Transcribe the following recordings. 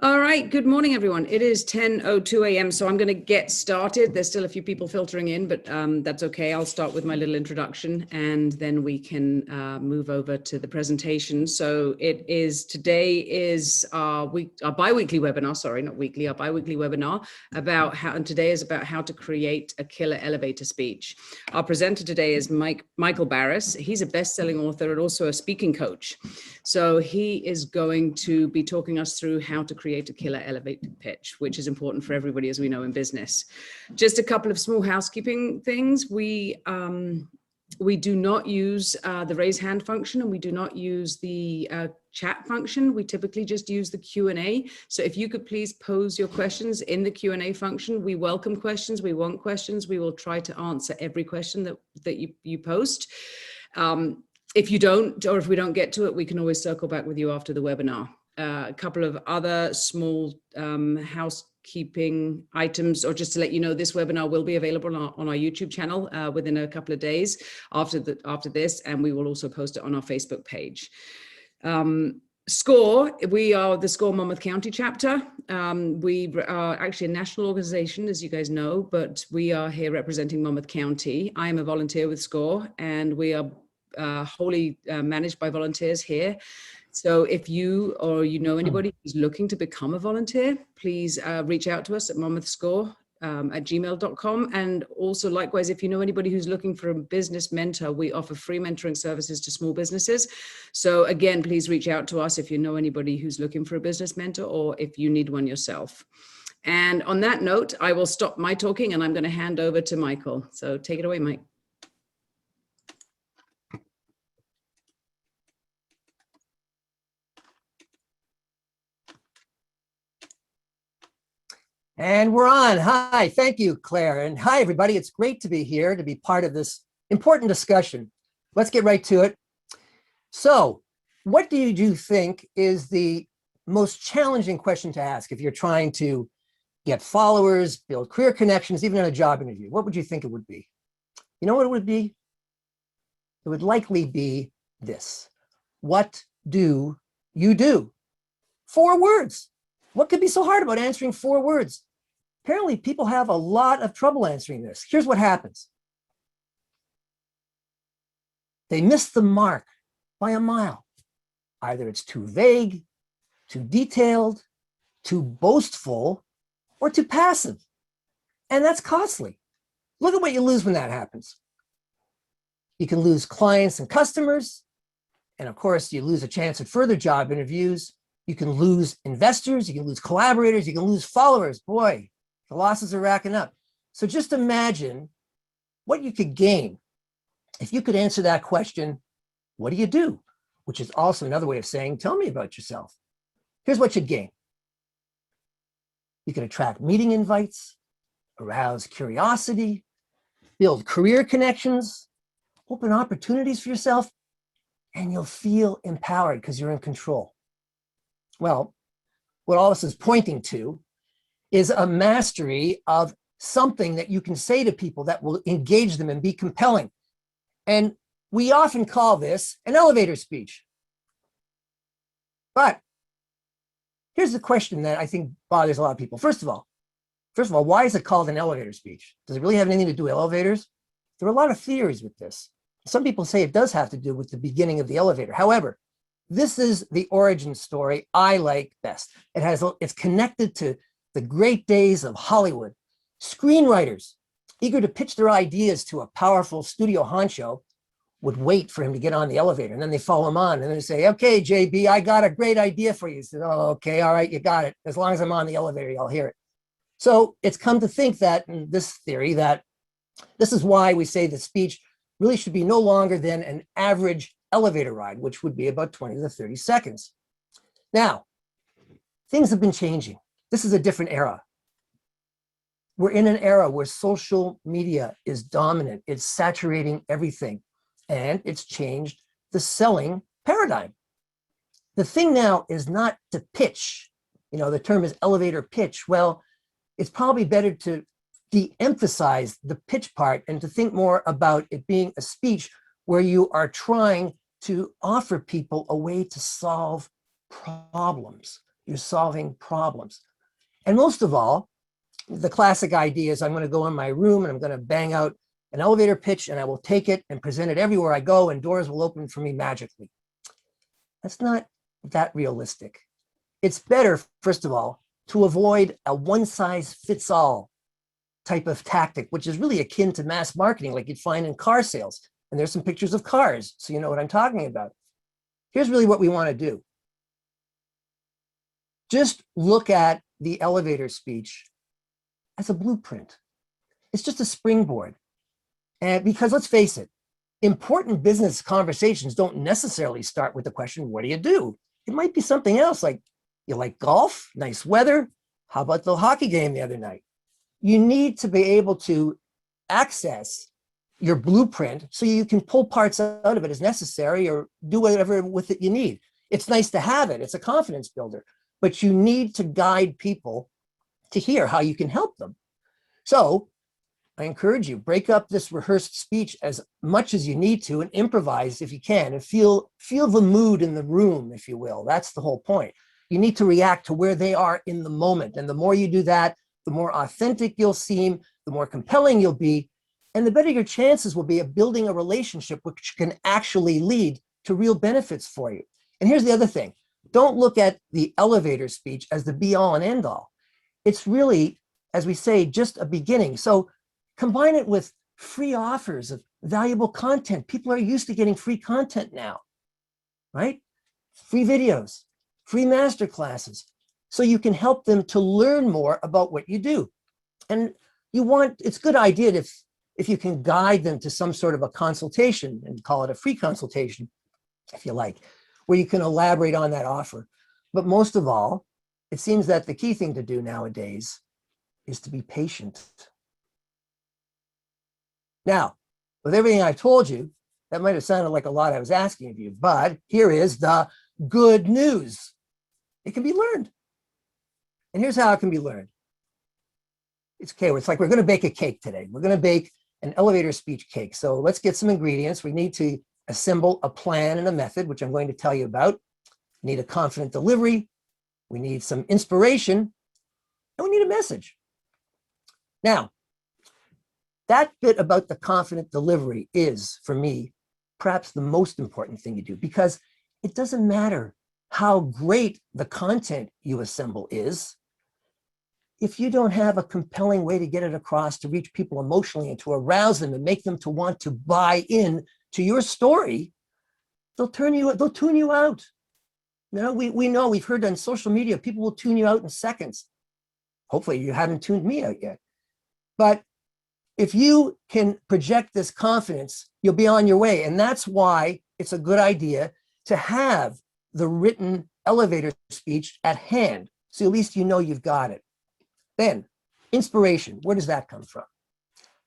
All right, good morning, everyone. It is 10:02 a.m., so I'm going to get started. There's still a few people filtering in, but that's okay. I'll start with my little introduction, and then we can move over to the presentation. So today is our bi-weekly webinar, sorry, not weekly, our bi-weekly webinar and today is about how to create a killer elevator speech. Our presenter today is Michael Barris. He's a best-selling author and also a speaking coach. So he is going to be talking us through how to create a killer elevator pitch, which is important for everybody, as we know, in business. Just a couple of small housekeeping things. We do not use the raise hand function, and we do not use the chat function. We typically just use the Q&A. So if you could please pose your questions in the Q&A function. We welcome questions. We want questions. We will try to answer every question that you post. If you don't, or if we don't get to it, we can always circle back with you after the webinar. A couple of other small housekeeping items, or just to let you know, this webinar will be available on our YouTube channel within a couple of days after this, and we will also post it on our Facebook page. SCORE, we are the SCORE Monmouth County chapter. We are actually a national organization, as you guys know, but we are here representing Monmouth County. I am a volunteer with SCORE, and we are wholly managed by volunteers here. So if you or you know anybody who's looking to become a volunteer, please reach out to us at monmouthscore@gmail.com. And also likewise, if you know anybody who's looking for a business mentor, we offer free mentoring services to small businesses. So again, please reach out to us if you know anybody who's looking for a business mentor, or if you need one yourself. And on that note, I will stop my talking and I'm going to hand over to Michael. So take it away, Mike. And we're on. Hi, thank you, Claire. And hi, everybody. It's great to be here to be part of this important discussion. Let's get right to it. So what do you think is the most challenging question to ask if you're trying to get followers, build career connections, even in a job interview? What would you think it would be? You know what it would be? It would likely be this. What do you do? 4 words. What could be so hard about answering 4 words? Apparently, people have a lot of trouble answering this. Here's what happens. They miss the mark by a mile. Either it's too vague, too detailed, too boastful, or too passive. And that's costly. Look at what you lose when that happens. You can lose clients and customers. And of course, you lose a chance at further job interviews. You can lose investors, you can lose collaborators, you can lose followers. Boy, the losses are racking up. So just imagine what you could gain if you could answer that question, what do you do? Which is also another way of saying, tell me about yourself. Here's what you'd gain. You can attract meeting invites, arouse curiosity, build career connections, open opportunities for yourself, and you'll feel empowered because you're in control. Well, what all this is pointing to is a mastery of something that you can say to people that will engage them and be compelling. And we often call this an elevator speech. But here's the question that I think bothers a lot of people. First of all, why is it called an elevator speech? Does it really have anything to do with elevators? There are a lot of theories with this. Some people say it does have to do with the beginning of the elevator. However, this is the origin story I like best. It's connected to the great days of Hollywood. Screenwriters, eager to pitch their ideas to a powerful studio honcho, would wait for him to get on the elevator. And then they follow him on and then they say, okay, JB, I got a great idea for you. He said, oh, okay, all right, you got it. As long as I'm on the elevator, I'll hear it. So it's come to think that in this theory that this is why we say the speech really should be no longer than an average elevator ride, which would be about 20 to 30 seconds. Now, things have been changing. This is a different era. We're in an era where social media is dominant. It's saturating everything, and it's changed the selling paradigm. The thing now is not to pitch. You know, the term is elevator pitch. Well, it's probably better to de-emphasize the pitch part and to think more about it being a speech where you are trying to offer people a way to solve problems. You're solving problems. And most of all, the classic idea is I'm going to go in my room and I'm going to bang out an elevator pitch and I will take it and present it everywhere I go and doors will open for me magically. That's not that realistic. It's better, first of all, to avoid a one-size-fits-all type of tactic, which is really akin to mass marketing, like you'd find in car sales. And there's some pictures of cars, so you know what I'm talking about. Here's really what we want to do. Just look at the elevator speech as a blueprint. It's just a springboard. And because let's face it, important business conversations don't necessarily start with the question, what do you do? It might be something else, like, you like golf, nice weather. How about the hockey game the other night? You need to be able to access your blueprint so you can pull parts out of it as necessary or do whatever with it you need. It's nice to have it. It's a confidence builder, but you need to guide people to hear how you can help them. So I encourage you, break up this rehearsed speech as much as you need to and improvise if you can and feel the mood in the room, if you will. That's the whole point. You need to react to where they are in the moment. And the more you do that, the more authentic you'll seem, the more compelling you'll be, and the better your chances will be of building a relationship which can actually lead to real benefits for you. And here's the other thing. Don't look at the elevator speech as the be all and end all. It's really, as we say, just a beginning. So combine it with free offers of valuable content. People are used to getting free content now, right? Free videos, free master classes, so you can help them to learn more about what you do. And it's a good idea if you can guide them to some sort of a consultation and call it a free consultation, if you like, where you can elaborate on that offer. But most of all, it seems that the key thing to do nowadays is to be patient. Now, with everything I've told you, that might have sounded like a lot I was asking of you, but here is the good news. It can be learned. And here's how it can be learned. It's like we're going to bake a cake today. We're going to bake an elevator speech cake. So let's get some ingredients. We need to assemble a plan and a method, which I'm going to tell you about. We need a confident delivery. We need some inspiration, and we need a message. Now, that bit about the confident delivery is, for me, perhaps the most important thing you do, because it doesn't matter how great the content you assemble is. If you don't have a compelling way to get it across, to reach people emotionally and to arouse them and make them to want to buy in to your story, they'll tune you out. You know, we know, we've heard on social media, people will tune you out in seconds. Hopefully you haven't tuned me out yet. But if you can project this confidence, you'll be on your way. And that's why it's a good idea to have the written elevator speech at hand. So at least you know you've got it. Then, inspiration, where does that come from?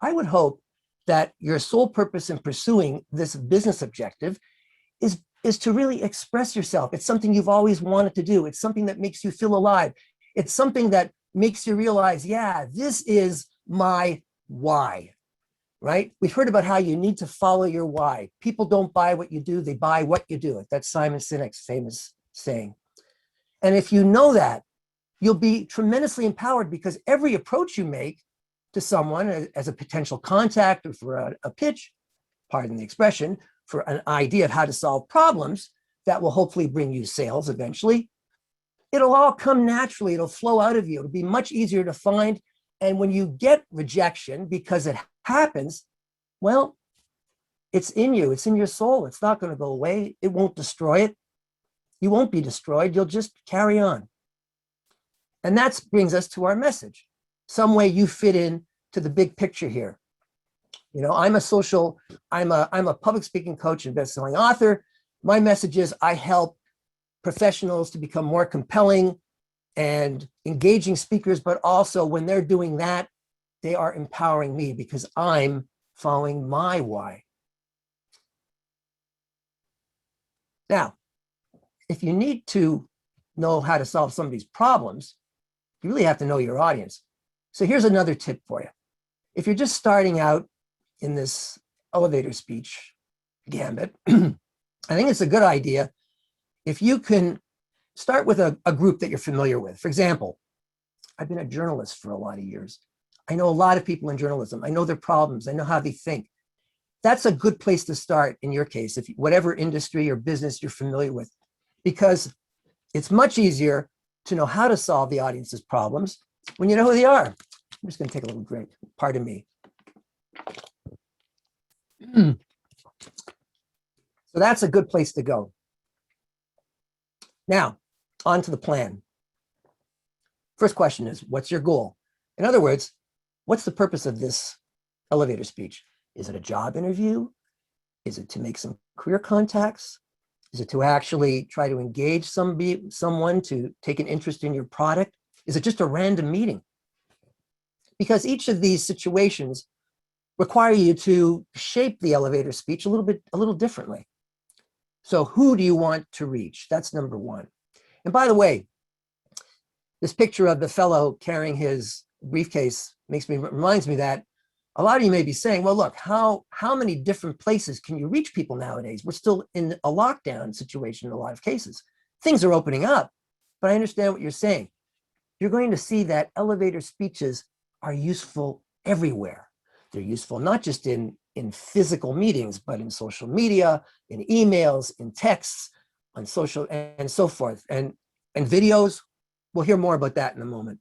I would hope that your sole purpose in pursuing this business objective is to really express yourself. It's something you've always wanted to do. It's something that makes you feel alive. It's something that makes you realize, yeah, this is my why, right? We've heard about how you need to follow your why. People don't buy what you do, they buy what you do. That's Simon Sinek's famous saying. And if you know that, you'll be tremendously empowered, because every approach you make to someone as a potential contact or for a pitch, pardon the expression, for an idea of how to solve problems that will hopefully bring you sales eventually, it'll all come naturally. It'll flow out of you. It'll be much easier to find. And when you get rejection, because it happens, well, it's in you. It's in your soul. It's not going to go away. It won't destroy it. You won't be destroyed. You'll just carry on. And that brings us to our message. Some way you fit in to the big picture here. You know, I'm a public speaking coach and bestselling author. My message is I help professionals to become more compelling and engaging speakers, but also when they're doing that, they are empowering me because I'm following my why. Now, if you need to know how to solve some of these problems, you really have to know your audience. So here's another tip for you. If you're just starting out in this elevator speech gambit, I think it's a good idea if you can start with a group that you're familiar with. For example, I've been a journalist for a lot of years. I know a lot of people in journalism. I know their problems. I know how they think. That's a good place to start in your case, if whatever industry or business you're familiar with, because it's much easier to know how to solve the audience's problems when you know who they are. I'm just going to take a little drink. Pardon me. So that's a good place to go. Now, on to the plan. First question is, what's your goal? In other words, what's the purpose of this elevator speech? Is it a job interview? Is it to make some career contacts? Is it to actually try to engage someone to take an interest in your product? Is it just a random meeting? Because each of these situations require you to shape the elevator speech a little differently. So who do you want to reach? That's number one. And by the way, this picture of the fellow carrying his briefcase reminds me that a lot of you may be saying, well, look, how many different places can you reach people nowadays? We're still in a lockdown situation in a lot of cases. Things are opening up, but I understand what you're saying. You're going to see that elevator speeches are useful everywhere. They're useful not just in physical meetings, but in social media, in emails, in texts, on social and so forth, and videos. We'll hear more about that in a moment.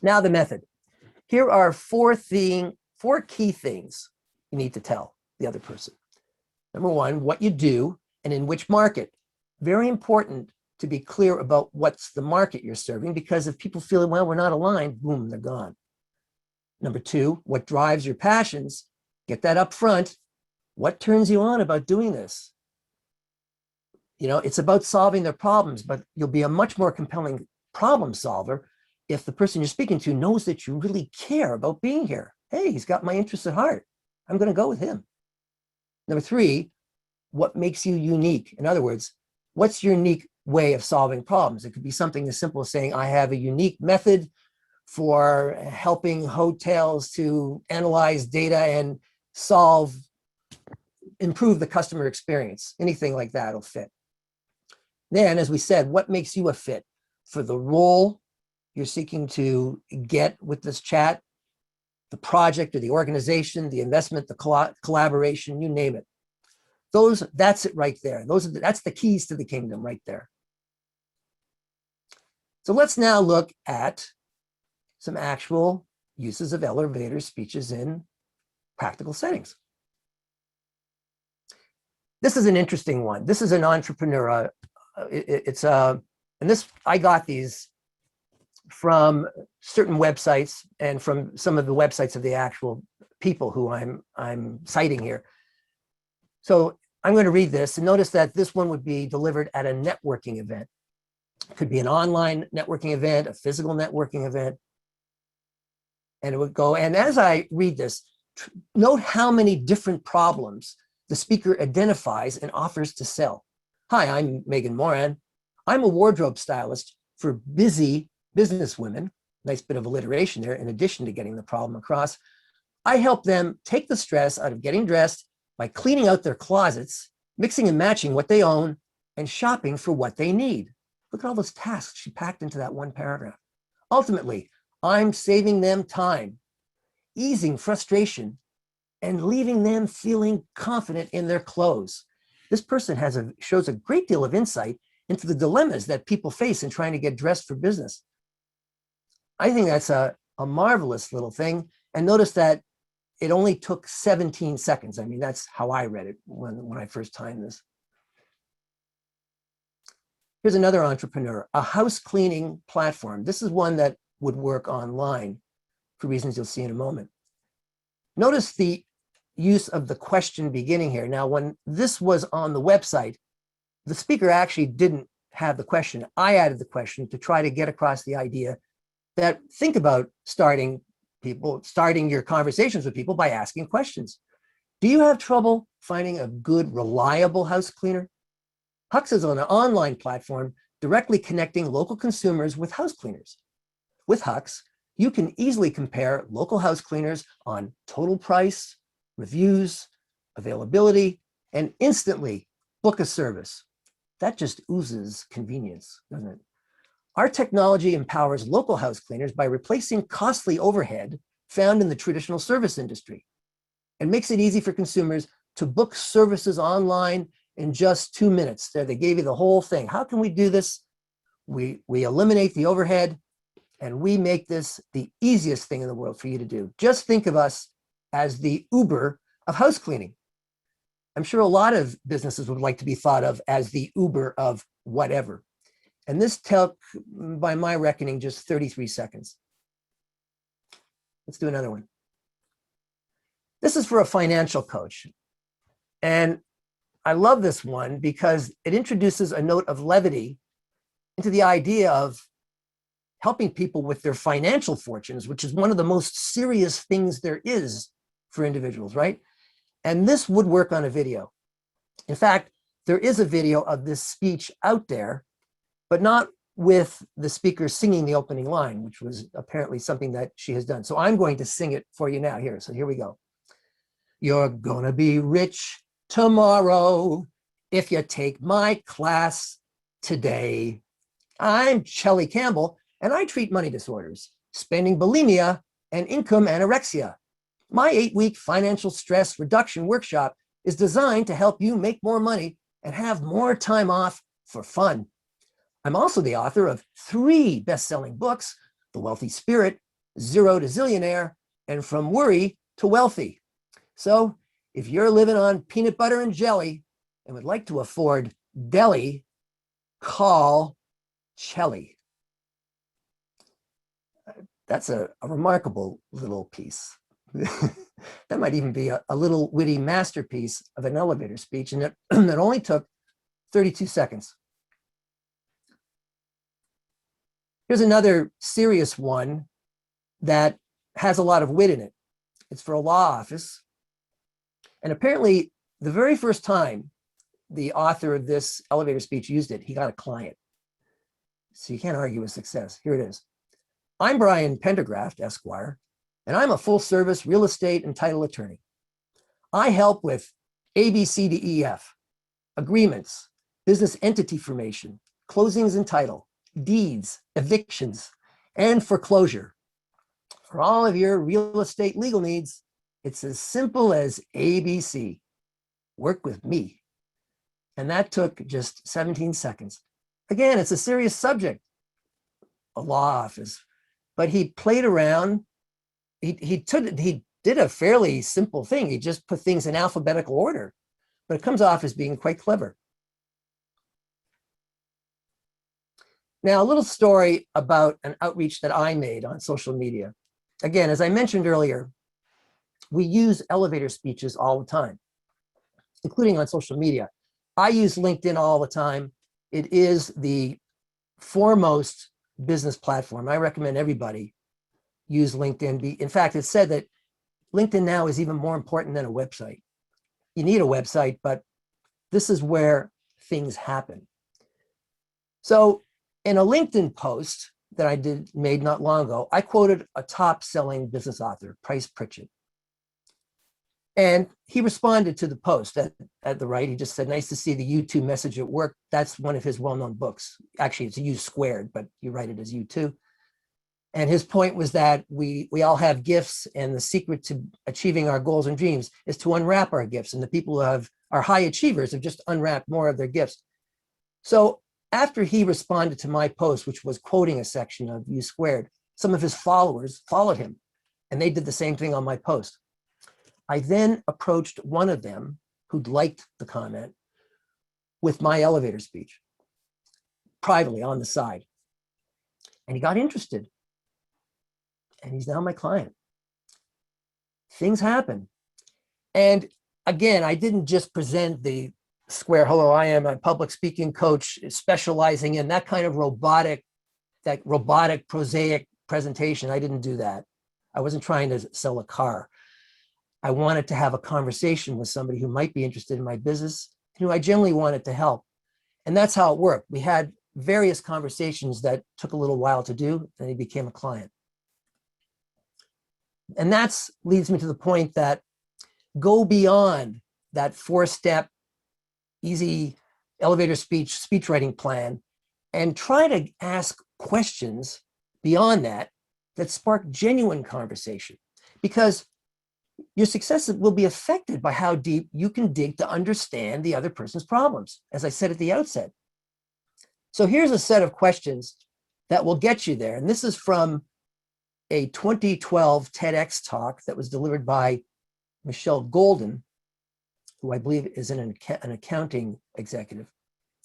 Now the method. Here are four key things you need to tell the other person. Number one, what you do and in which market. Very important to be clear about what's the market you're serving, because if people feel, well, we're not aligned, boom, they're gone. Number two, what drives your passions. Get that up front. What turns you on about doing this? You know, it's about solving their problems, but you'll be a much more compelling problem solver if the person you're speaking to knows that you really care about being here. Hey, he's got my interests at heart. I'm going to go with him. Number three, what makes you unique? In other words, what's your unique way of solving problems? It could be something as simple as saying, I have a unique method for helping hotels to analyze data and improve the customer experience. Anything like that will fit. Then, as we said, what makes you a fit for the role you're seeking to get with this chat, the project or the organization, the investment, the collaboration, you name it. That's it right there. That's the keys to the kingdom right there. So let's now look at some actual uses of elevator speeches in practical settings. This is an interesting one. This is an entrepreneur. I got these from certain websites and from some of the websites of the actual people who I'm citing here. So I'm going to read this and notice that this one would be delivered at a networking event. It could be an online networking event, a physical networking event. And it would go, and as I read this, note how many different problems the speaker identifies and offers to sell. Hi, I'm Megan Moran. I'm a wardrobe stylist for busy businesswomen. Nice bit of alliteration there, in addition to getting the problem across. I help them take the stress out of getting dressed by cleaning out their closets, mixing and matching what they own, and shopping for what they need. Look at all those tasks she packed into that one paragraph. Ultimately, I'm saving them time, easing frustration, and leaving them feeling confident in their clothes. This person shows a great deal of insight into the dilemmas that people face in trying to get dressed for business. I think that's a marvelous little thing. And notice that it only took 17 seconds. I mean, that's how I read it when I first timed this. Here's another entrepreneur, a house cleaning platform. This is one that would work online for reasons you'll see in a moment. Notice the use of the question beginning here. Now, when this was on the website, the speaker actually didn't have the question. I added the question to try to get across the idea that think about starting your conversations with people by asking questions. Do you have trouble finding a good, reliable house cleaner? Hux is on an online platform directly connecting local consumers with house cleaners. With Hux, you can easily compare local house cleaners on total price, reviews, availability, and instantly book a service. that just oozes convenience, doesn't it? Our technology empowers local house cleaners by replacing costly overhead found in the traditional service industry and makes it easy for consumers to book services online in just 2 minutes. There, they gave you the whole thing. How can we do this? We eliminate the overhead and we make this the easiest thing in the world for you to do. Just think of us as the Uber of house cleaning. I'm sure a lot of businesses would like to be thought of as the Uber of whatever. And this took, by my reckoning, just 33 seconds. Let's do another one. This is for a financial coach. And I love this one because it introduces a note of levity into the idea of helping people with their financial fortunes, which is one of the most serious things there is for individuals, right? And this would work on a video. In fact, there is a video of this speech out there, but not with the speaker singing the opening line, which was apparently something that she has done. So I'm going to sing it for you now here. So here we go. You're gonna be rich tomorrow if you take my class today. I'm Shelley Campbell, and I treat money disorders, spending bulimia, and income anorexia. My 8-week financial stress reduction workshop is designed to help you make more money and have more time off for fun. I'm also the author of 3 best-selling books, The Wealthy Spirit, Zero to Zillionaire, and From Worry to Wealthy. So if you're living on peanut butter and jelly and would like to afford deli, call Shelley. That's a remarkable little piece. That might even be a little witty masterpiece of an elevator speech, and it only took 32 seconds. Here's another serious one that has a lot of wit in it. It's for a law office. And apparently, the very first time the author of this elevator speech used it, he got a client. So you can't argue with success. Here it is. I'm Brian Pendergraft, Esquire, and I'm a full-service real estate and title attorney. I help with ABC to EF, agreements, business entity formation, closings and title, deeds, evictions, and foreclosure. For all of your real estate legal needs, it's as simple as ABC. Work with me. And that took just 17 seconds. Again, it's a serious subject, a law office, but he played around. He did a fairly simple thing. He just put things in alphabetical order, but it comes off as being quite clever. Now, a little story about an outreach that I made on social media. Again, as I mentioned earlier, we use elevator speeches all the time, including on social media. I use LinkedIn all the time. It is the foremost business platform. I recommend everybody use LinkedIn. In fact, it's said that LinkedIn now is even more important than a website. You need a website, but this is where things happen. So in a LinkedIn post that I made not long ago, I quoted a top-selling business author, Price Pritchett. And he responded to the post at the right. He just said, nice to see the U2 message at work. That's one of his well-known books. Actually, it's U squared, but you write it as U2. And his point was that we all have gifts, and the secret to achieving our goals and dreams is to unwrap our gifts. And the people who are high achievers have just unwrapped more of their gifts. So after he responded to my post, which was quoting a section of U squared, some of his followers followed him, and they did the same thing on my post. I then approached one of them who'd liked the comment with my elevator speech, privately on the side. And he got interested. And he's now my client. Things happen. And again, I didn't just present the square, hello, I am a public speaking coach specializing in that kind of robotic, prosaic presentation. I didn't do that. I wasn't trying to sell a car. I wanted to have a conversation with somebody who might be interested in my business, who I generally wanted to help. And that's how it worked. We had various conversations that took a little while to do, and he became a client. And that leads me to the point that go beyond that 4-step, easy elevator speech writing plan, and try to ask questions beyond that that spark genuine conversation, because your success will be affected by how deep you can dig to understand the other person's problems, as I said at the outset. So here's a set of questions that will get you there. And this is from a 2012 TEDx talk that was delivered by Michelle Golden, who I believe is an accounting executive,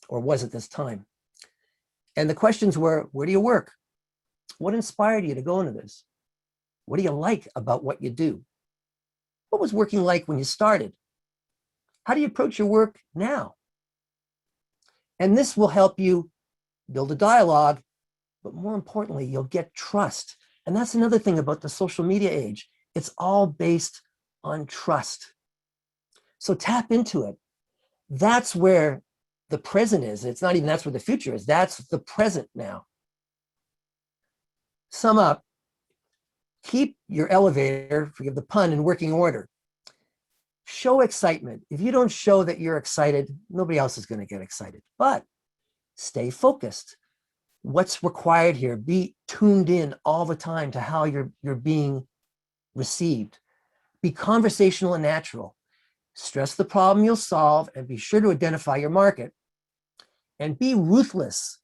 or was at this time. And the questions were, where do you work? What inspired you to go into this? What do you like about what you do? What was working like when you started? How do you approach your work now? And this will help you build a dialogue, but more importantly, you'll get trust. And that's another thing about the social media age. It's all based on trust. So tap into it. That's where the present is. It's not even that's where the future is. That's the present now. Sum up, keep your elevator, forgive the pun, in working order. Show excitement. If you don't show that you're excited, nobody else is going to get excited. But stay focused. What's required here? Be tuned in all the time to how you're being received. Be conversational and natural. Stress the problem you'll solve, and be sure to identify your market. And be ruthless.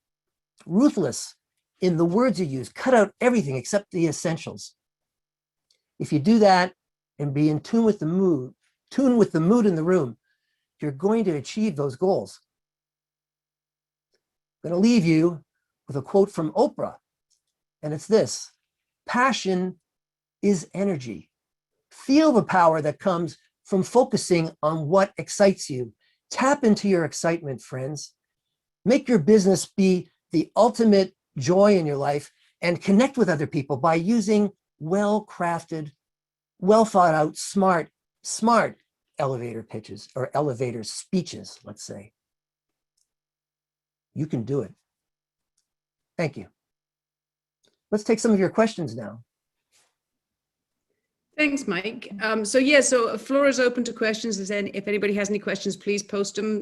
Ruthless in the words you use. Cut out everything except the essentials. If you do that and be in tune with the mood in the room, you're going to achieve those goals. I'm going to leave you with a quote from Oprah, and it's this: passion is energy. Feel the power that comes from focusing on what excites you. Tap into your excitement, friends. Make your business be the ultimate joy in your life, and connect with other people by using well-crafted, well thought out, smart elevator pitches, or elevator speeches, let's say. You can do it. Thank you. Let's take some of your questions now. Thanks, Mike. So floor is open to questions. If anybody has any questions, please post them.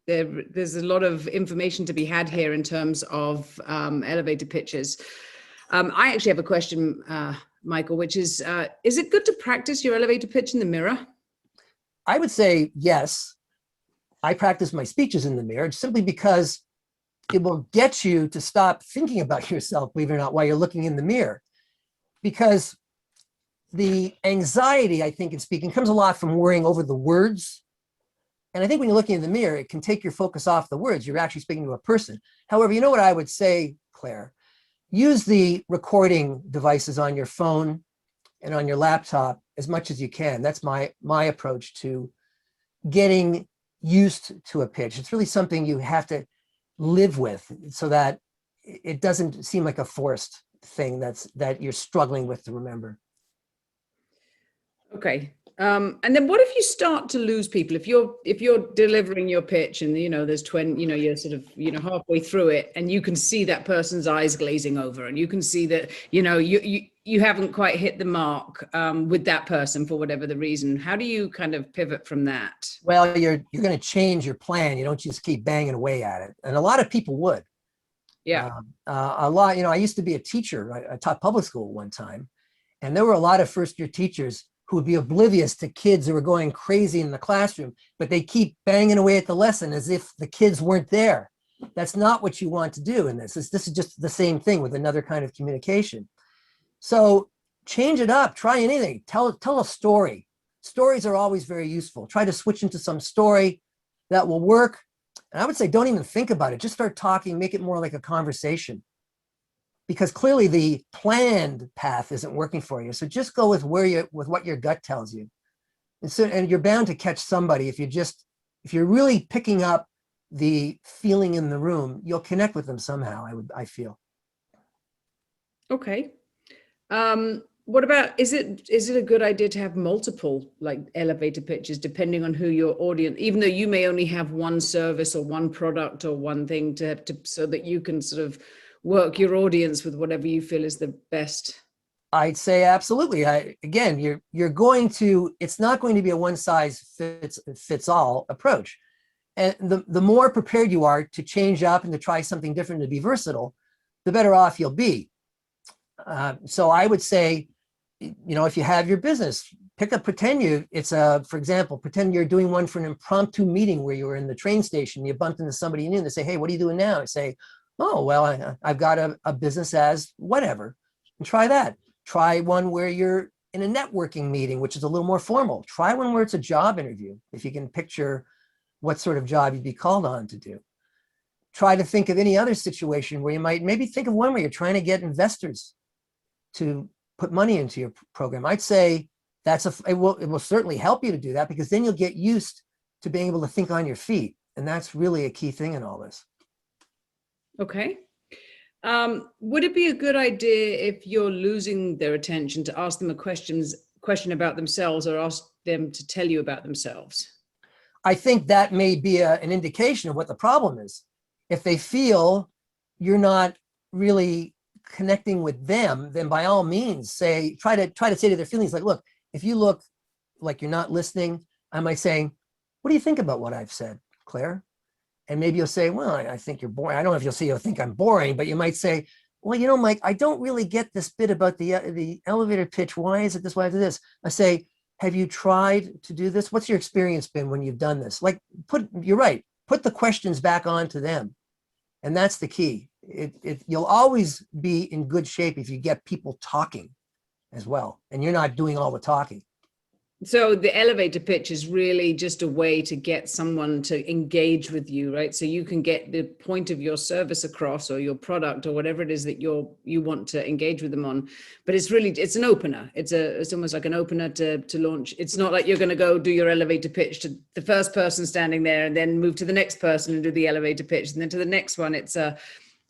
There's a lot of information to be had here in terms of elevator pitches. I actually have a question, Michael, which is it good to practice your elevator pitch in the mirror? I would say yes. I practice my speeches in the mirror simply because it will get you to stop thinking about yourself, believe it or not, while you're looking in the mirror. Because the anxiety, I think, in speaking comes a lot from worrying over the words. And I think when you're looking in the mirror, it can take your focus off the words. You're actually speaking to a person. However, you know what I would say, Claire? Use the recording devices on your phone and on your laptop as much as you can. That's my approach to getting used to a pitch. It's really something you have to live with so that it doesn't seem like a forced thing that you're struggling with to remember. Okay. And then what if you start to lose people? If you're delivering your pitch and, there's 20, you're sort of, halfway through it, and you can see that person's eyes glazing over, and you can see that, you haven't quite hit the mark with that person for whatever the reason. How do you kind of pivot from that? Well, you're going to change your plan. You don't just keep banging away at it. And a lot of people would. Yeah. A lot, I used to be a teacher. I taught public school one time, and there were a lot of first-year teachers who would be oblivious to kids who were going crazy in the classroom, but they keep banging away at the lesson as if the kids weren't there. That's not what you want to do in this. This is just the same thing with another kind of communication. So change it up, try anything, tell a story. Stories are always very useful. Try to switch into some story that will work. And I would say, don't even think about it. Just start talking, make it more like a conversation. Because clearly the planned path isn't working for you. So just go with with what your gut tells you. And you're bound to catch somebody if you're really picking up the feeling in the room, you'll connect with them somehow, I feel. Okay. What about, is it a good idea to have multiple elevator pitches depending on who your audience, even though you may only have one service or one product or one thing so that you can sort of work your audience with whatever you feel is the best? I'd say absolutely. It's not going to be a one size fits all approach. And the more prepared you are to change up and to try something different, to be versatile, the better off you'll be. So I would say, if you have your business, for example, pretend you're doing one for an impromptu meeting where you were in the train station, you bumped into somebody you knew, and they say, hey, what are you doing now? I say, oh, well, I've got a business as whatever, and try that. Try one where you're in a networking meeting, which is a little more formal. Try one where it's a job interview, if you can picture what sort of job you'd be called on to do. Try to think of any other situation where you might maybe think of one where you're trying to get investors to put money into your program. I'd say it will certainly help you to do that, because then you'll get used to being able to think on your feet. And that's really a key thing in all this. Okay. Would it be a good idea, if you're losing their attention, to ask them a question about themselves, or ask them to tell you about themselves? I think that may be an indication of what the problem is. If they feel you're not really connecting with them, then by all means try to say to their feelings, like, look, if you look like you're not listening, I might say, what do you think about what I've said, Claire? And maybe you'll say, well, I think you're boring. I don't know if you'll think I'm boring, but you might say, well, Mike, I don't really get this bit about the elevator pitch. Why is it this? Why is it this? I say, have you tried to do this? What's your experience been when you've done this? You're right. Put the questions back onto them. And that's the key. You'll always be in good shape if you get people talking as well, and you're not doing all the talking. So the elevator pitch is really just a way to get someone to engage with you, right? So you can get the point of your service across, or your product, or whatever it is that you want to engage with them on. But it's an opener. It's almost like an opener to launch. It's not like you're going to go do your elevator pitch to the first person standing there, and then move to the next person and do the elevator pitch, and then to the next one.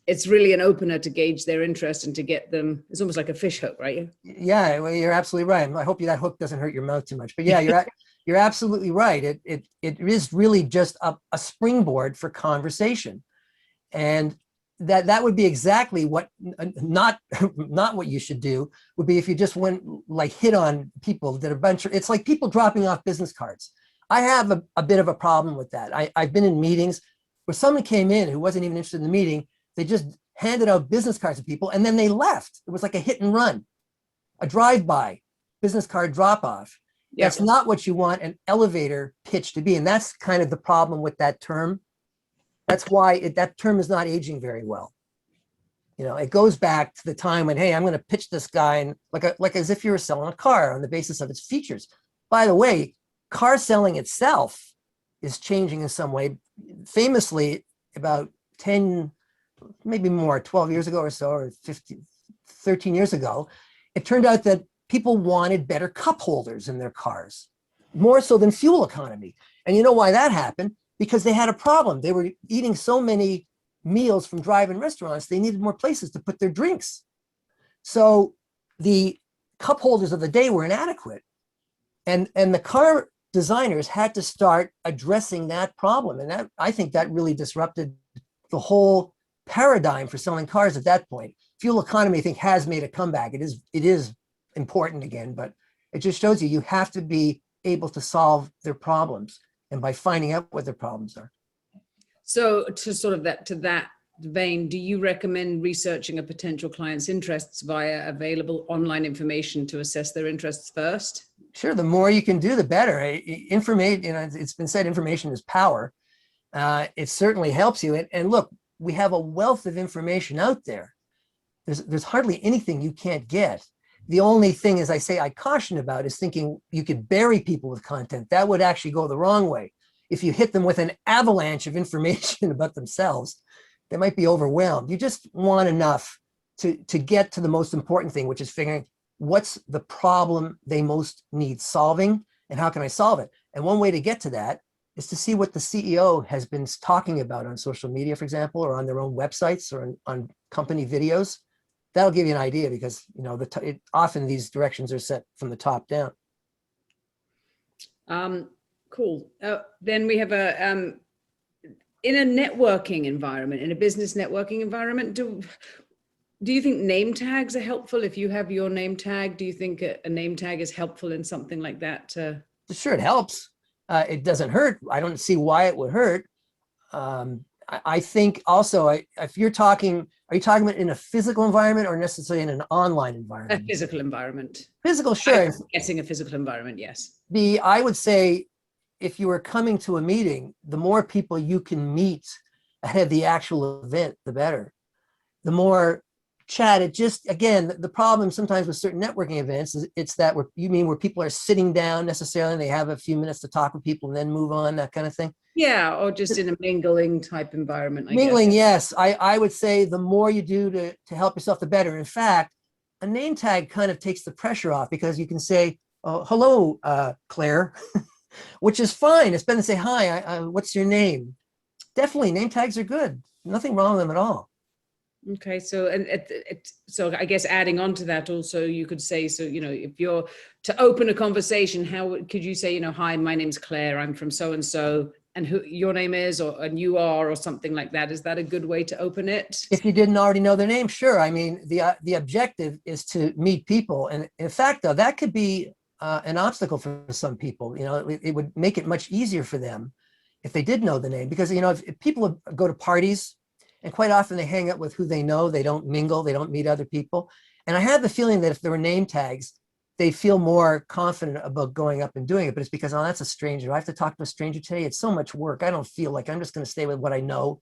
It's really an opener to gauge their interest and to get them. It's almost like a fish hook, right? Yeah, well, you're absolutely right. I hope that hook doesn't hurt your mouth too much. But yeah, you're absolutely right. It is really just a springboard for conversation, and that would be exactly what not what you should do. Would be if you just went hit on people that it's like people dropping off business cards. I have a bit of a problem with that. I've been in meetings where someone came in who wasn't even interested in the meeting. They just handed out business cards to people, and then they left. It was like a hit and run, a drive-by business card drop-off. Yep. That's not what you want an elevator pitch to be. And that's kind of the problem with that term. That's why that term is not aging very well. It goes back to the time when, hey, I'm going to pitch this guy, and like as if you were selling a car on the basis of its features. By the way, car selling itself is changing in some way. Famously, about 10, maybe more, 12 years ago or so, or 13 years ago, it turned out that people wanted better cup holders in their cars, more so than fuel economy. And you know why that happened? Because they had a problem. They were eating so many meals from drive-in restaurants, they needed more places to put their drinks. So the cup holders of the day were inadequate. And the car designers had to start addressing that problem. And I think that really disrupted the whole paradigm for selling cars at that point. Fuel economy, I think, has made a comeback. It is important again, but it just shows you have to be able to solve their problems, and by finding out what their problems are. So to that vein, do you recommend researching a potential client's interests via available online information to assess their interests first? Sure. The more you can do, the better. Information, it's been said, information is power. It certainly helps you. And look, we have a wealth of information out there. There's hardly anything you can't get. The only thing, as I say, I caution about is thinking you could bury people with content. That would actually go the wrong way. If you hit them with an avalanche of information about themselves, they might be overwhelmed. You just want enough to get to the most important thing, which is figuring what's the problem they most need solving, and how can I solve it? And one way to get to that is to see what the CEO has been talking about on social media, for example, or on their own websites, or on company videos. That'll give you an idea, because often these directions are set from the top down. Cool. Then we have in a networking environment, in a business networking environment, do you think name tags are helpful? If you have your name tag, do you think a name tag is helpful in something like that? Sure, it helps. It doesn't hurt. I don't see why it would hurt. I think also, if you're talking, are you talking about in a physical environment or necessarily in an online A environment? physical environment. Physical, sure. I'm guessing a physical environment, yes. I would say if you were coming to a meeting, the more people you can meet ahead of the actual event, the better. The more chat, it just, again, the problem sometimes with certain networking events is it's that where people are sitting down necessarily and they have a few minutes to talk with people and then move on, that kind of thing. Yeah, or just in a mingling type environment, I Mingling, guess. yes. I would say the more you do to help yourself, the better. In fact, a name tag kind of takes the pressure off because you can say, oh, hello, Claire, which is fine. It's better than say, hi, what's your name? Definitely, name tags are good. Nothing wrong with them at all. Okay, so so I guess adding on to that also, you could say, so if you're to open a conversation, how could you say, hi, my name's Claire, I'm from so and so, and who your name is, and you are, or something like that? Is that a good way to open it? If you didn't already know their name, sure. I mean, the objective is to meet people, and in fact, though, that could be an obstacle for some people. It would make it much easier for them if they did know the name, because if people go to parties, and quite often they hang out with who they know, they don't mingle, they don't meet other people. And I have the feeling that if there were name tags, they feel more confident about going up and doing it. But it's because, oh, that's a stranger. I have to talk to a stranger today. It's so much work. I don't feel like, I'm just going to stay with what I know.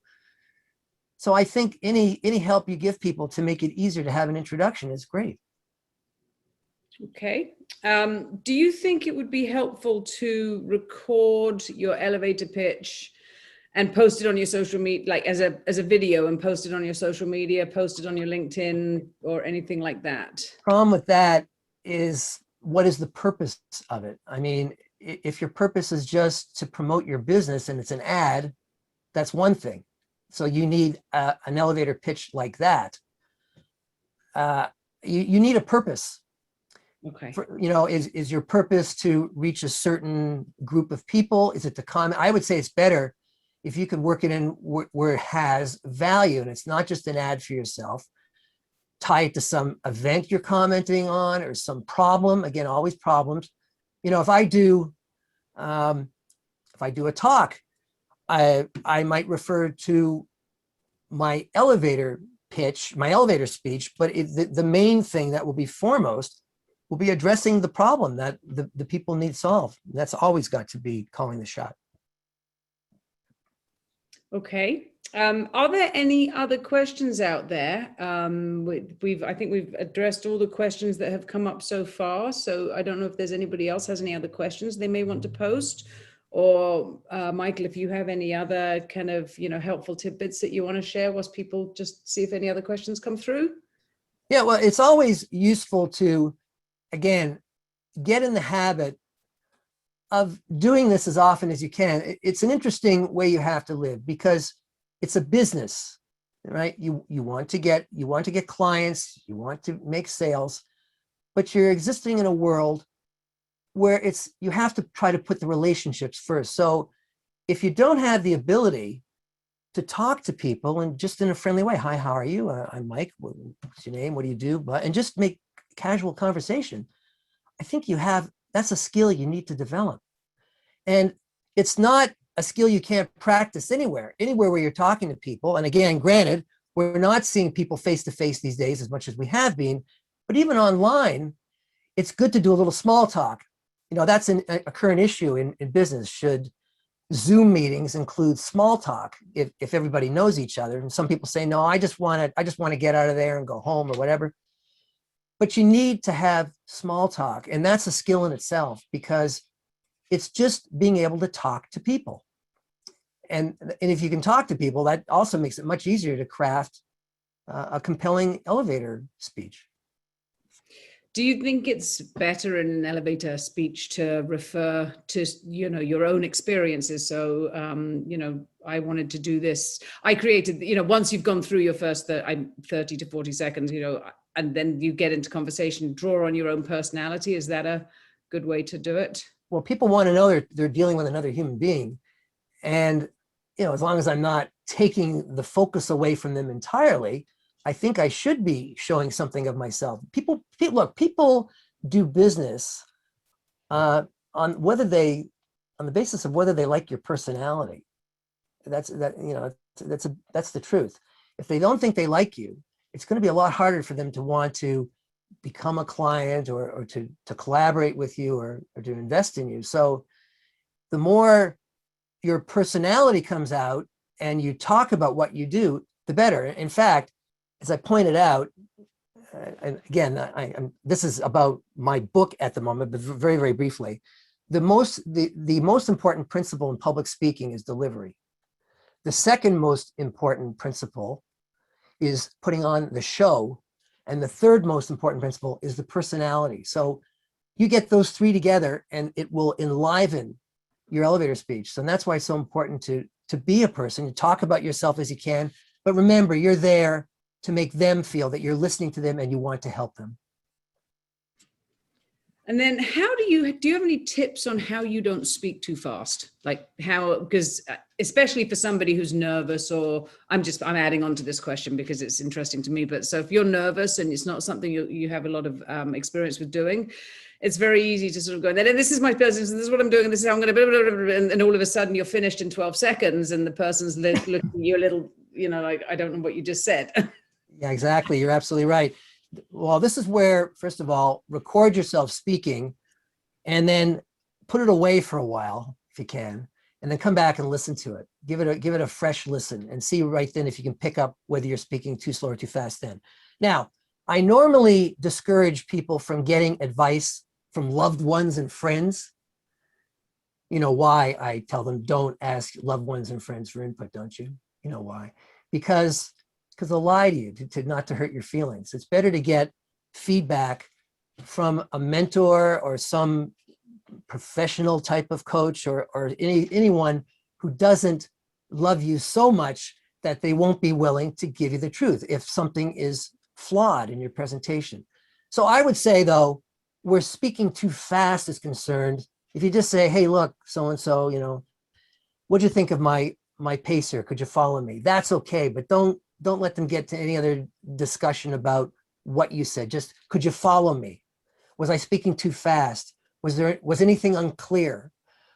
So I think any help you give people to make it easier to have an introduction is great. Okay. Do you think it would be helpful to record your elevator pitch and post it on your social media, like as a video, and post it on your social media, post it on your LinkedIn or anything like that? Problem with that is, what is the purpose of it? I mean, if your purpose is just to promote your business and it's an ad, that's one thing. So you need an elevator pitch like that. You need a purpose. Okay. Is your purpose to reach a certain group of people? Is it to comment? I would say it's better if you could work it in where it has value and it's not just an ad for yourself. Tie it to some event you're commenting on or some problem. Again, always problems. If I do a talk, I might refer to my elevator pitch, my elevator speech, but the main thing that will be foremost will be addressing the problem that the people need solved. That's always got to be calling the shot. Okay. Are there any other questions out there? I think we've addressed all the questions that have come up so far. So I don't know if there's anybody else has any other questions they may want to post, or Michael, if you have any other kind of, helpful tidbits that you want to share whilst people just see if any other questions come through. Yeah, well, it's always useful to, again, get in the habit of doing this as often as you can. It's an interesting way you have to live because it's a business, right? You want to get clients, you want to make sales, but you're existing in a world where you have to try to put the relationships first. So if you don't have the ability to talk to people and just in a friendly way, hi, how are you? I'm Mike. What's your name? What do you do? And just make casual conversation. I think that's a skill you need to develop. And it's not a skill you can't practice anywhere where you're talking to people. And again, granted, we're not seeing people face to face these days as much as we have been, but even online, it's good to do a little small talk. That's a current issue in business. Should Zoom meetings include small talk if everybody knows each other? And some people say, no, I just want to get out of there and go home or whatever. But you need to have small talk. And that's a skill in itself because it's just being able to talk to people. And if you can talk to people, that also makes it much easier to craft a compelling elevator speech. Do you think it's better in an elevator speech to refer to, your own experiences? So, I wanted to do this. I created, once you've gone through your first 30 to 40 seconds, and then you get into conversation, draw on your own personality. Is that a good way to do it? Well, people want to know they're dealing with another human being. And, as long as I'm not taking the focus away from them entirely, I think I should be showing something of myself. People do business on the basis of whether they like your personality. That's that's the truth. If they don't think they like you, it's going to be a lot harder for them to want to become a client or to collaborate with you or to invest in you. So the more your personality comes out and you talk about what you do, the better. In fact, as I pointed out, and again, this is about my book at the moment, but very, very briefly, the most important principle in public speaking is delivery. The second most important principle is putting on the show. And the third most important principle is the personality. So you get those three together and it will enliven your elevator speech. So that's why it's so important to be a person, to talk about yourself as you can. But remember, you're there to make them feel that you're listening to them and you want to help them. And then do you have any tips on how you don't speak too fast? Like how, because especially for somebody who's nervous, or I'm adding on to this question because it's interesting to me, but so if you're nervous and it's not something you have a lot of experience with doing, it's very easy to sort of go, and this is my business, and this is what I'm doing, and this is how I'm going to, and all of a sudden you're finished in 12 seconds and the person's looking at you a little, like, I don't know what you just said. Yeah, exactly. You're absolutely right. Well, this is where, first of all, record yourself speaking and then put it away for a while if you can, and then come back and listen to it. Give it a fresh listen and see right then if you can pick up whether you're speaking too slow or too fast then. Now, I normally discourage people from getting advice from loved ones and friends. You know why I tell them don't ask loved ones and friends for input, don't you? You know why? Because they'll lie to you to not to hurt your feelings. It's better to get feedback from a mentor or some professional type of coach or anyone who doesn't love you so much that they won't be willing to give you the truth if something is flawed in your presentation. So I would say, though, where speaking too fast is concerned, if you just say, hey, look, so-and-so, what'd you think of my pace here? Could you follow me? That's okay, but don't let them get to any other discussion about what you said. Just, could you follow me? Was I speaking too fast? Was anything unclear?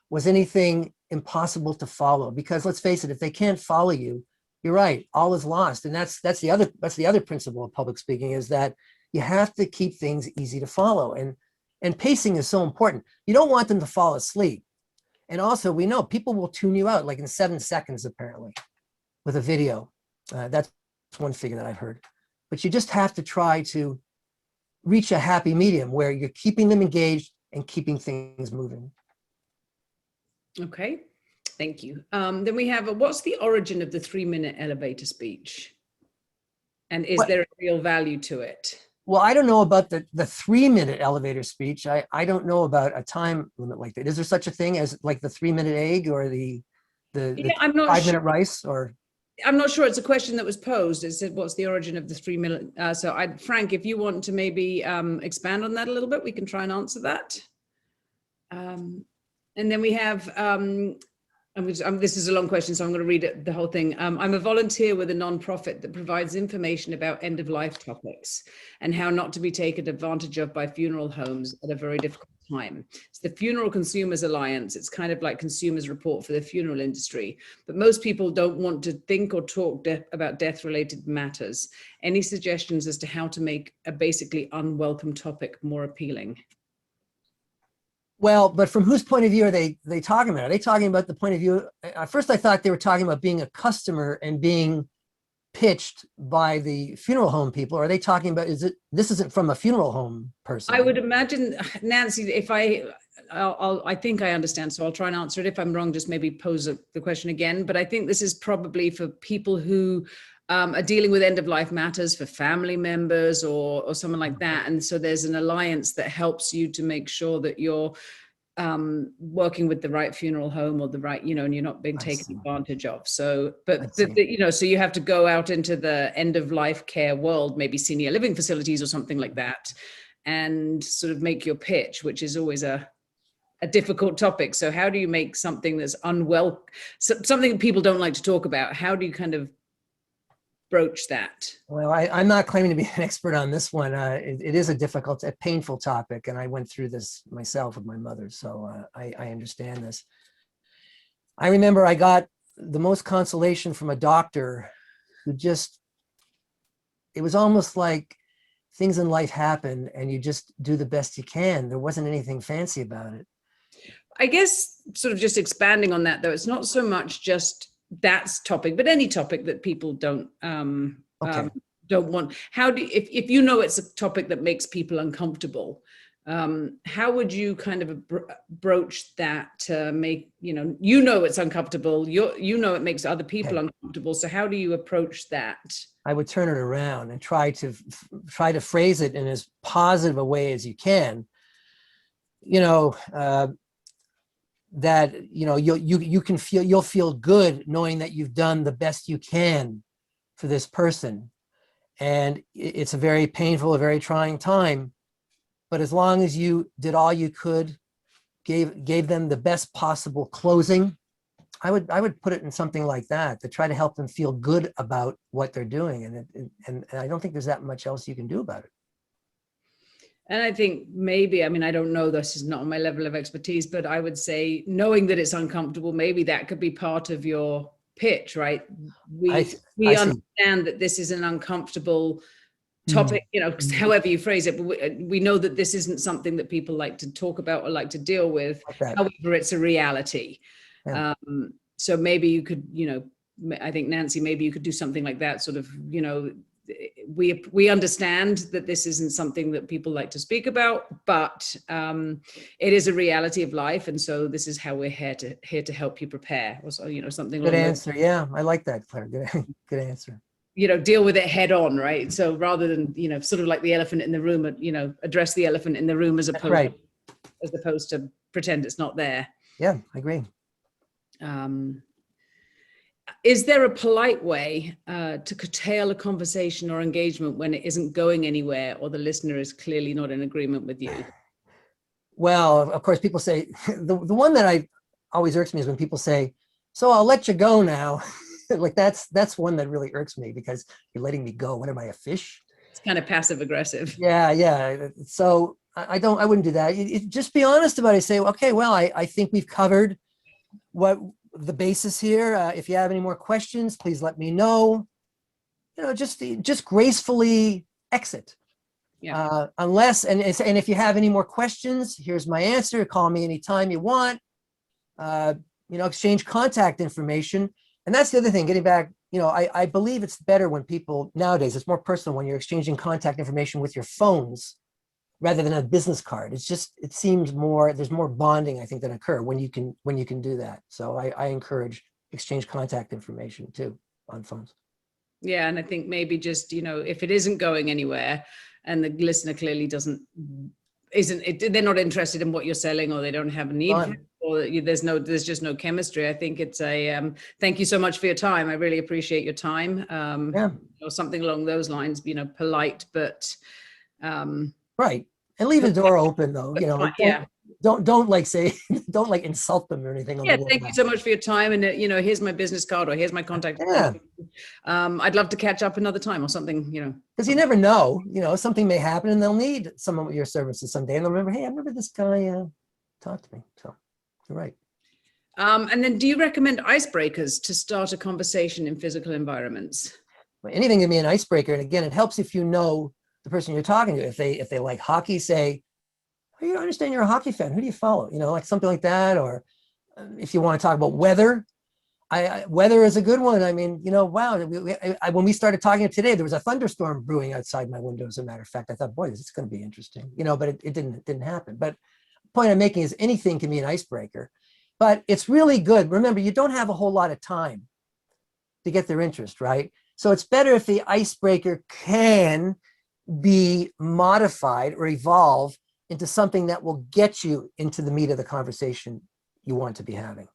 Was anything impossible to follow? Because let's face it, if they can't follow you, you're right, all is lost. And that's the other principle of public speaking, is that you have to keep things easy to follow. And pacing is so important. You don't want them to fall asleep. And also, we know people will tune you out like in 7 seconds, apparently, with a video. That's one figure that I've heard. But you just have to try to reach a happy medium where you're keeping them engaged and keeping things moving. Okay, thank you. Then we have, what's the origin of the 3-minute elevator speech? And is there a real value to it? Well, I don't know about the 3-minute elevator speech. I don't know about a time limit like that. Is there such a thing as like the 3-minute egg or the 5-minute rice? Or I'm not sure. It's a question that was posed. It said, what's the origin of the 3-minute? Frank, if you want to maybe expand on that a little bit, we can try and answer that. And then we have, this is a long question, so I'm going to read it, the whole thing. I'm a volunteer with a nonprofit that provides information about end-of-life topics and how not to be taken advantage of by funeral homes at a very difficult time. It's the Funeral Consumers Alliance. It's kind of like Consumers Report for the funeral industry, but most people don't want to think or talk about death-related matters. Any suggestions as to how to make a basically unwelcome topic more appealing? Well, but from whose point of view are they talking about? Are they talking about the point of view? At first, I thought they were talking about being a customer and being pitched by the funeral home people. Are they talking about, this isn't from a funeral home person? I would imagine, Nancy, if I think I understand, so I'll try and answer it. If I'm wrong, just maybe pose the question again. But I think this is probably for people who are dealing with end-of-life matters, for family members or someone like that. And so there's an alliance that helps you to make sure that you're working with the right funeral home or the right, and you're not being taken advantage of. So, so you have to go out into the end-of-life care world, maybe senior living facilities or something like that, and sort of make your pitch, which is always a difficult topic. So how do you make something that's something that people don't like to talk about? How do you kind of broach that? Well, I'm not claiming to be an expert on this one. It is a painful topic, and I went through this myself with my mother, so I understand this. I remember I got the most consolation from a doctor who just, it was almost like things in life happen and you just do the best you can. There wasn't anything fancy about it. I guess sort of just expanding on that, though, it's not so much just that topic, but any topic that people don't want. How do if you know it's a topic that makes people uncomfortable, how would you kind of broach that to make, it's uncomfortable, it makes other people uncomfortable. So how do you approach that? I would turn it around and try to phrase it in as positive a way as you can. That you'll feel good knowing that you've done the best you can for this person, and it's a very painful, a very trying time, but as long as you did all you could, gave them the best possible closing, I would put it in something like that to try to help them feel good about what they're doing, and I don't think there's that much else you can do about it. And I think maybe, I don't know, this is not on my level of expertise, but I would say knowing that it's uncomfortable, maybe that could be part of your pitch, right? We understand that this is an uncomfortable topic, however you phrase it, but we know that this isn't something that people like to talk about or like to deal with. However, it's a reality. Yeah. So maybe you could, I think, Nancy, maybe you could do something like that, sort of, we understand that this isn't something that people like to speak about, but it is a reality of life, and so this is how we're here to help you prepare, or so, something. Good answer. Yeah, I like that, Claire. Good answer. Deal with it head on, right? So rather than sort of like the elephant in the room, address the elephant in the room as opposed to pretend it's not there. Yeah, I agree. Is there a polite way to curtail a conversation or engagement when it isn't going anywhere, or the listener is clearly not in agreement with you? Well, of course, people say, the one that always irks me is when people say, so I'll let you go now. Like that's one that really irks me, because you're letting me go. What am I, a fish? It's kind of passive aggressive. Yeah. So I wouldn't do that. Just be honest about it. Say, okay, well, I think we've covered what the basis here. If you have any more questions, please let me know. Just gracefully exit. Yeah. Unless, and if you have any more questions, here's my answer. Call me anytime you want. Exchange contact information. And that's the other thing, getting back, I believe it's better when people nowadays, it's more personal when you're exchanging contact information with your phones rather than a business card. It seems more, there's more bonding, I think, that occur when you can do that. So I encourage exchange contact information too on phones. Yeah. And I think maybe just, if it isn't going anywhere and the listener clearly they're not interested in what you're selling, or they don't have a need for it, or there's just no chemistry. I think it's thank you so much for your time. I really appreciate your time. Or something along those lines, polite, but right. And leave the door open though, don't like say, don't like insult them or anything. Yeah, thank you so much for your time. And here's my business card, or here's my contact. Yeah. I'd love to catch up another time or something, Because you never know, something may happen and they'll need some of your services someday. And they'll remember, hey, I remember this guy talked to me. So you're right. And then do you recommend icebreakers to start a conversation in physical environments? Well, anything can be an icebreaker. And again, it helps if you know the person you're talking to. If they like hockey, say, oh, you don't understand, you're a hockey fan. Who do you follow? Like something like that. Or if you want to talk about weather, weather is a good one. Wow. When we started talking today, there was a thunderstorm brewing outside my window. As a matter of fact, I thought, boy, this is going to be interesting, but it didn't happen. But the point I'm making is anything can be an icebreaker, but it's really good. Remember, you don't have a whole lot of time to get their interest, right? So it's better if the icebreaker can be modified or evolve into something that will get you into the meat of the conversation you want to be having.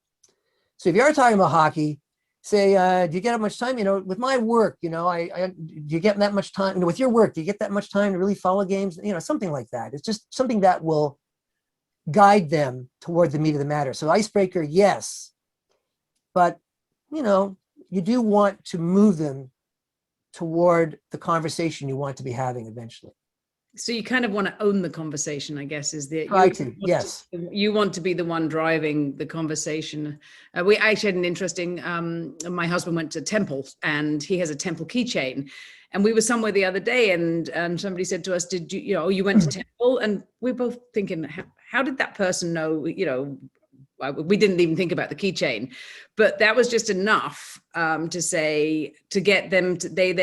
So if you are talking about hockey, say, do you get that much time? With my work, do you get that much time? With your work, do you get that much time to really follow games? Something like that. It's just something that will guide them toward the meat of the matter. So icebreaker, yes, but you do want to move them toward the conversation you want to be having eventually. So you kind of want to own the conversation, I guess, is the Try to, yes. you want to be the one driving the conversation. We actually had an interesting, my husband went to temple and he has a temple keychain. And we were somewhere the other day and somebody said to us, did you, you went to temple? And we're both thinking, how did that person know, we didn't even think about the keychain, but that was just enough to say, to get them to, they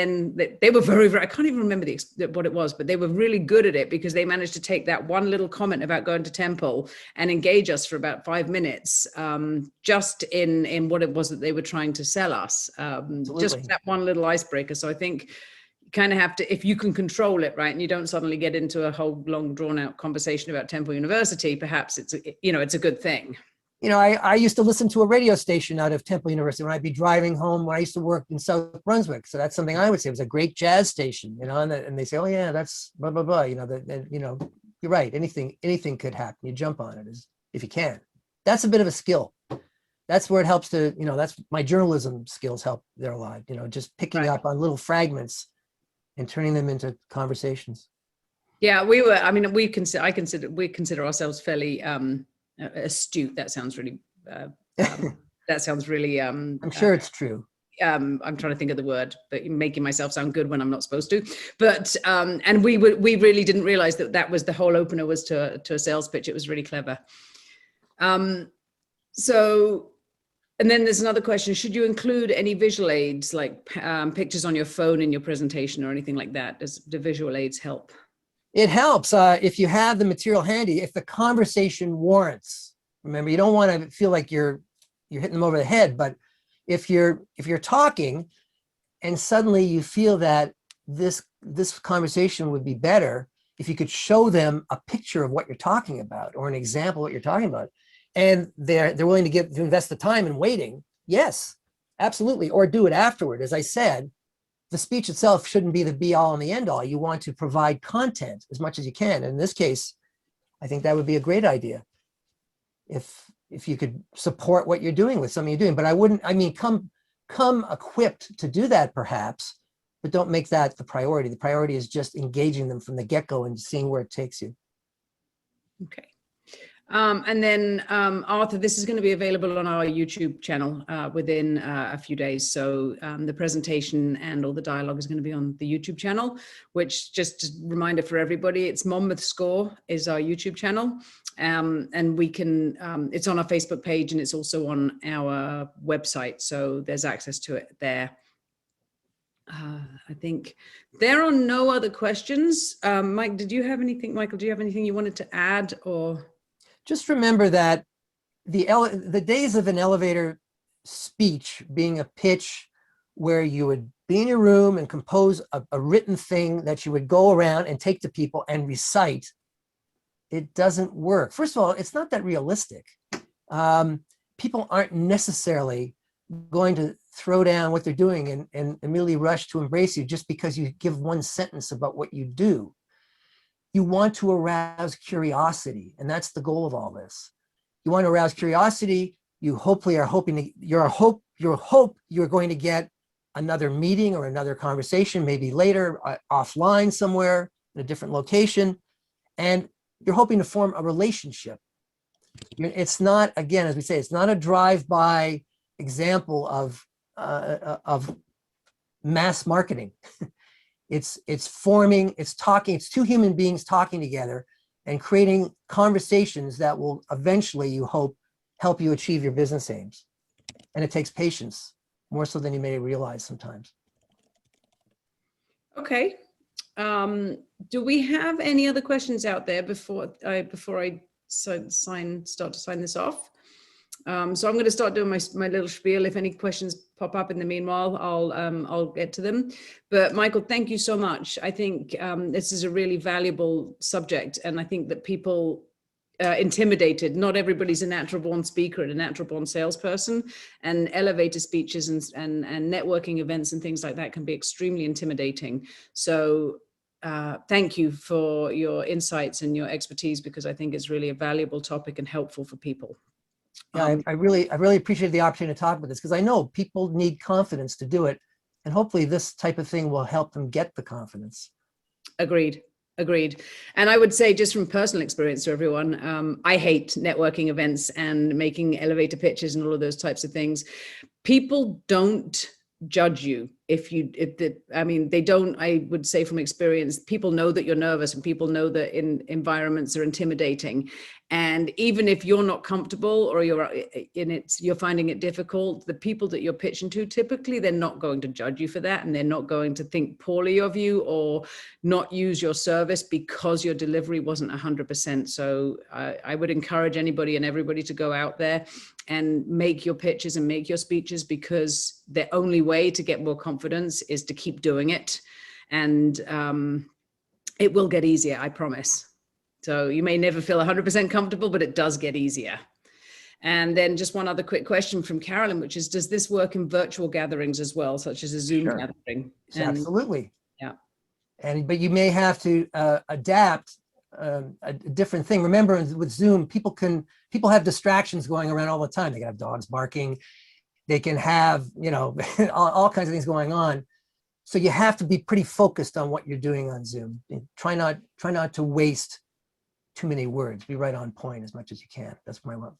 were very, very, I can't even remember what it was, but they were really good at it because they managed to take that one little comment about going to temple and engage us for about 5 minutes, just in what it was that they were trying to sell us, just that one little icebreaker. So I think you kind of have to, if you can control it, right, and you don't suddenly get into a whole long drawn out conversation about Temple University, perhaps it's a good thing. I used to listen to a radio station out of Temple University when I'd be driving home when I used to work in South Brunswick. So that's something I would say. It was a great jazz station, and they say, oh yeah, that's blah, blah, blah, you're right. Anything could happen. You jump on it if you can. That's a bit of a skill. That's where it helps to, that's my journalism skills help there a lot, just picking up on little fragments and turning them into conversations. Yeah, we consider ourselves fairly, astute. That sounds really I'm sure it's true. I'm trying to think of the word, but making myself sound good when I'm not supposed to. But and we really didn't realize that was the whole opener was to a sales pitch. It was really clever. So, and then there's another question: should you include any visual aids like pictures on your phone in your presentation or anything like that? Does the visual aids help? It helps if you have the material handy, if the conversation warrants. Remember, you don't want to feel like you're hitting them over the head, but if you're talking and suddenly you feel that this conversation would be better if you could show them a picture of what you're talking about or an example of what you're talking about, and they're willing to invest the time in waiting, yes, absolutely, or do it afterward. As I said, the speech itself shouldn't be the be all and the end all. You want to provide content as much as you can. And in this case, I think that would be a great idea if you could support what you're doing with something you're doing. But come equipped to do that perhaps, but don't make that the priority. The priority is just engaging them from the get-go and seeing where it takes you. Okay. And then, Arthur, this is going to be available on our YouTube channel within a few days. So the presentation and all the dialogue is going to be on the YouTube channel, which, just a reminder for everybody, it's Monmouth SCORE is our YouTube channel. And we can, it's on our Facebook page and it's also on our website. So there's access to it there. I think there are no other questions. Michael, do you have anything you wanted to add or? Just remember that the days of an elevator speech being a pitch where you would be in your room and compose a written thing that you would go around and take to people and recite, it doesn't work. First of all, it's not that realistic. People aren't necessarily going to throw down what they're doing and immediately rush to embrace you just because you give one sentence about what you do. You want to arouse curiosity, and that's the goal of all this. You want to arouse curiosity. You hopefully are hoping you're going to get another meeting or another conversation, maybe later offline somewhere in a different location, and you're hoping to form a relationship. It's not, again, as we say, it's not a drive-by example of mass marketing. It's forming, it's talking, it's two human beings talking together and creating conversations that will eventually, you hope, help you achieve your business aims. And it takes patience, more so than you may realize sometimes. Okay. Do we have any other questions out there before I start to sign this off? So I'm going to start doing my little spiel. If any questions pop up in the meanwhile, I'll get to them. But Michael, thank you so much. I think this is a really valuable subject, and I think that people intimidated. Not everybody's a natural born speaker and a natural born salesperson, and elevator speeches and networking events and things like that can be extremely intimidating. So thank you for your insights and your expertise, because I think it's really a valuable topic and helpful for people. Yeah, I really appreciate the opportunity to talk about this, because I know people need confidence to do it. And hopefully this type of thing will help them get the confidence. Agreed. Agreed. And I would say, just from personal experience to everyone, I hate networking events and making elevator pitches and all of those types of things. People don't judge you they don't. I would say from experience, people know that you're nervous, and people know that in environments are intimidating. And even if you're not comfortable or you're finding it difficult, the people that you're pitching to, typically they're not going to judge you for that, and they're not going to think poorly of you or not use your service because your delivery wasn't 100%. So I would encourage anybody and everybody to go out there and make your pitches and make your speeches, because the only way to get more confidence is to keep doing it. And it will get easier, I promise. So you may never feel 100% comfortable, but it does get easier. And then just one other quick question from Carolyn, which is, does this work in virtual gatherings as well, such as a Zoom gathering? Absolutely. Yeah. But you may have to adapt a different thing. Remember, with Zoom, people have distractions going around all the time. They can have dogs barking. They can have, all kinds of things going on. So you have to be pretty focused on what you're doing on Zoom. Try not to waste too many words. Be right on point as much as you can. That's my one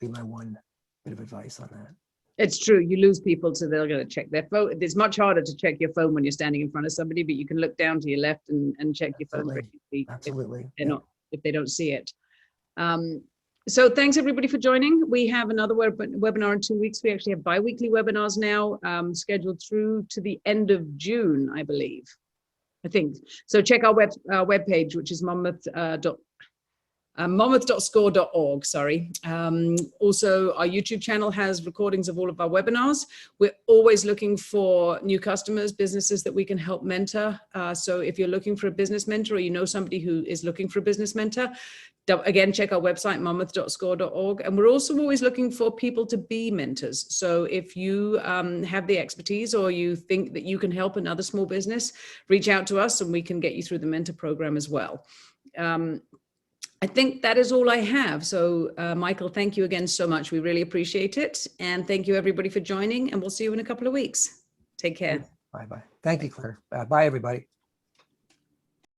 bit of advice on that. It's true. You lose people, so they're going to check their phone. It's much harder to check your phone when you're standing in front of somebody, but you can look down to your left and check your phone. Absolutely. If they don't see it. So thanks everybody for joining. We have another webinar in 2 weeks. We actually have bi-weekly webinars now, scheduled through to the end of June, I believe. I think. So check our webpage, which is monmouth.score.org. Sorry. Also, our YouTube channel has recordings of all of our webinars. We're always looking for new customers, businesses that we can help mentor. So if you're looking for a business mentor, or you know somebody who is looking for a business mentor, again, check our website, monmouth.score.org. And we're also always looking for people to be mentors. So if you have the expertise, or you think that you can help another small business, reach out to us and we can get you through the mentor program as well. I think that is all I have. So Michael, thank you again so much. We really appreciate it. And thank you everybody for joining, and we'll see you in a couple of weeks. Take care. Bye-bye. Thank you, Claire. Bye, everybody.